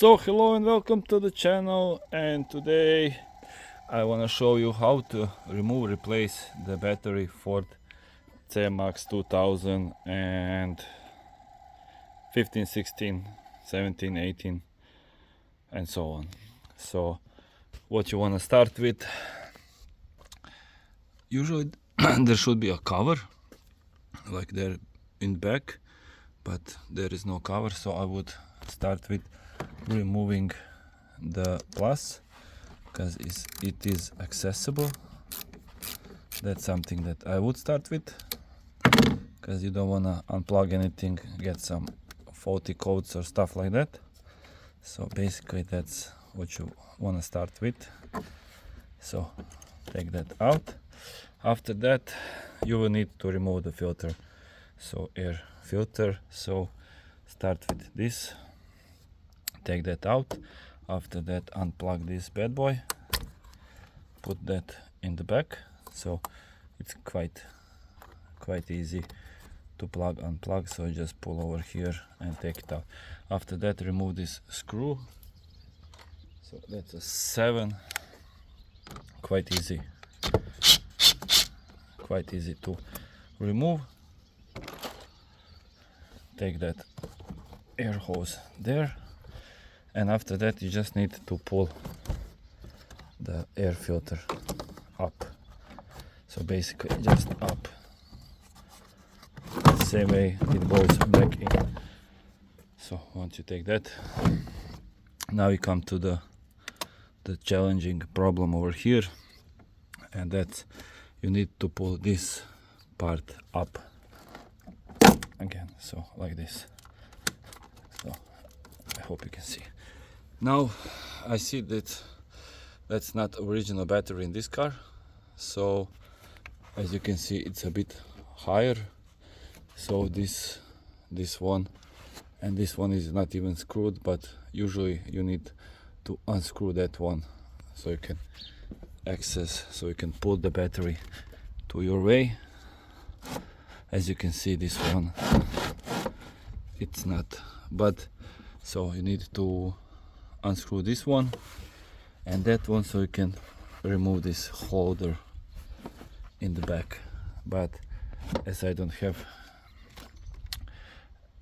So hello and welcome to the channel, and today I want to show you how to replace the battery for Cmax 2015, 16, 17, 18 and so on. So what you want to start with, usually there should be a cover like there in back, but there is no cover, so I would start with removing the plus because it is accessible. That's something that I would start with, because you don't want to unplug anything, get some faulty codes or stuff like that. So basically that's what you want to start with. So take that out. After that you will need to remove the filter, so air filter. So start with this, take that out. After that unplug this bad boy, put that in the back. So it's quite easy to unplug, so you just pull over here and take it out. After that remove this screw, so that's a 7. Quite easy to remove. Take that air hose there, and after that you just need to pull the air filter up. So basically just up, same way it goes back in. So once you take that, now we come to the challenging problem over here, and that's you need to pull this part up again, so like this. So I hope you can see. Now I see that that's not original battery in this car, so as you can see it's a bit higher. So this one and this one is not even screwed, but usually you need to unscrew that one so you can so you can pull the battery to your way. As you can see, this one it's not, but so you need to unscrew this one and that one so you can remove this holder in the back. But as I don't have,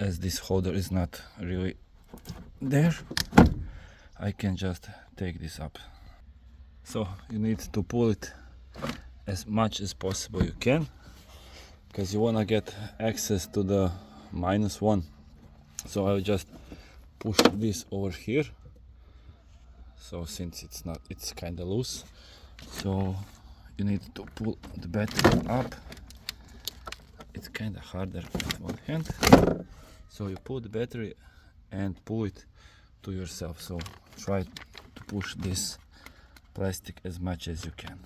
as this holder is not really there, I can just take this up. So you need to pull it as much as possible you can, because you want to get access to the -1. So I'll just push this over here. So since it's kind of loose, so you need to pull the battery up. It's kind of harder with one hand. So you pull the battery and pull it to yourself. So try to push this plastic as much as you can.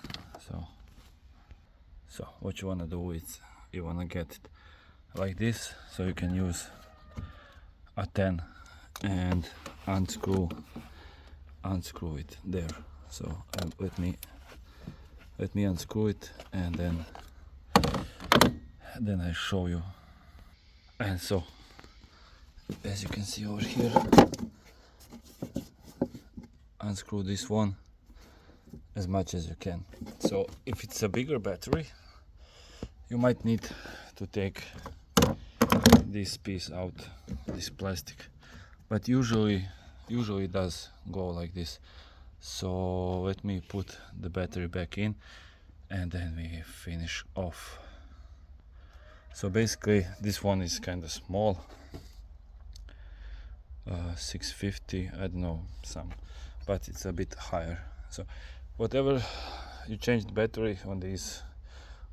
So what you want to do is you want to get it like this, so you can use a 10 and unscrew it there. So let me unscrew it, and then I show you. And so as you can see over here, unscrew this one as much as you can. So if it's a bigger battery, you might need to take this piece out, this plastic, but usually it does go like this. So let me put the battery back in and then we finish off. So basically this one is kind of small, 650, I don't know, but it's a bit higher. So whatever you change the battery on these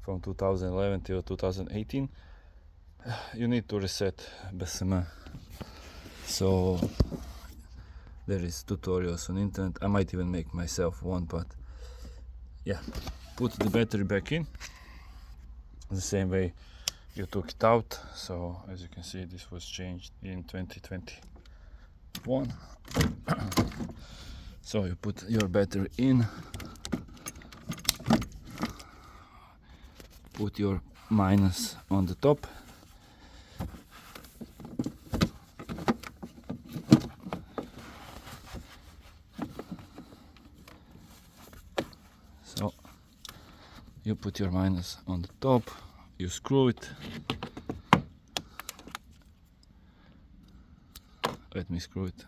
from 2011 till 2018, you need to reset BSM. So there is tutorials on internet. I might even make myself one, but yeah, put the battery back in the same way you took it out. So as you can see, this was changed in 2021. So you put your battery in, put your minus on the top, You put your minus on the top, you screw it. Let me screw it.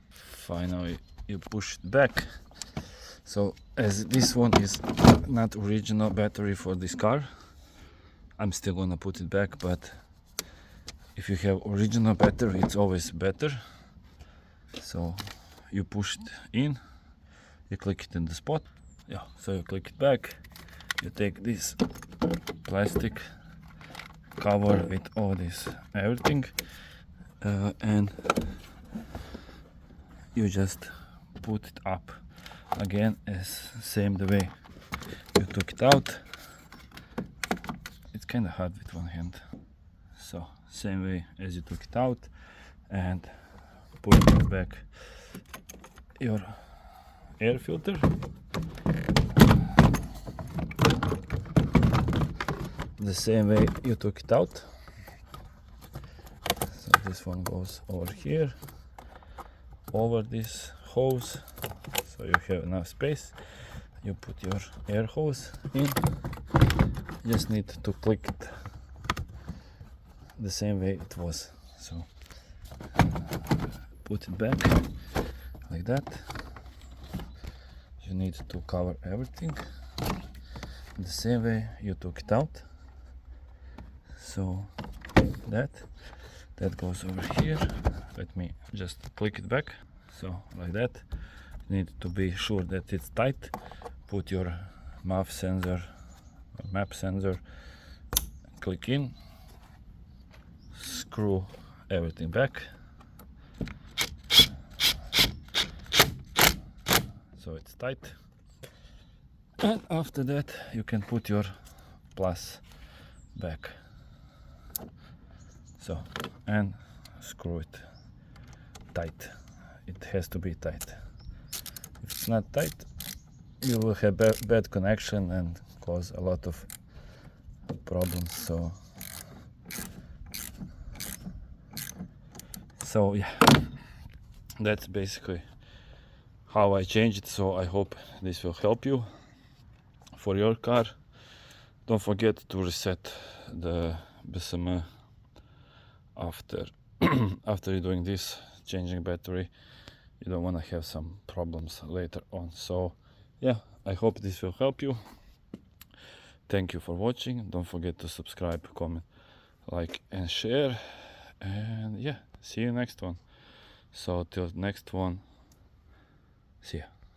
Finally you push it back. So as this one is not original battery for this car, I'm still gonna put it back, but if you have original battery it's always better. So you push it in, you click it in the spot, yeah, so you click it back, you take this plastic cover with all this everything, and you just put it up again, as same the way you took it out. It's kind of hard with one hand, so same way as you took it out, and put it back your air filter. The same way you took it out. So this one goes over here, over this hose, so you have enough space. You put your air hose in, just need to click it the same way it was. So put it back like that. You need to cover everything the same way you took it out. So that goes over here. Let me just click it back. So like that. You need to be sure that it's tight. Put your MAF sensor or map sensor, click in, screw everything back. So it's tight. And after that you can put your plus back. So, and screw it tight. It has to be tight. If it's not tight, you will have bad connection and cause a lot of problems. So yeah, that's basically how I changed it. So I hope this will help you for your car. Don't forget to reset the BSM after after you're doing this, changing battery. You don't want to have some problems later on. So yeah, I hope this will help you. Thank you for watching. Don't forget to subscribe, comment, like and share, and yeah, see you next one. So till next one, see ya.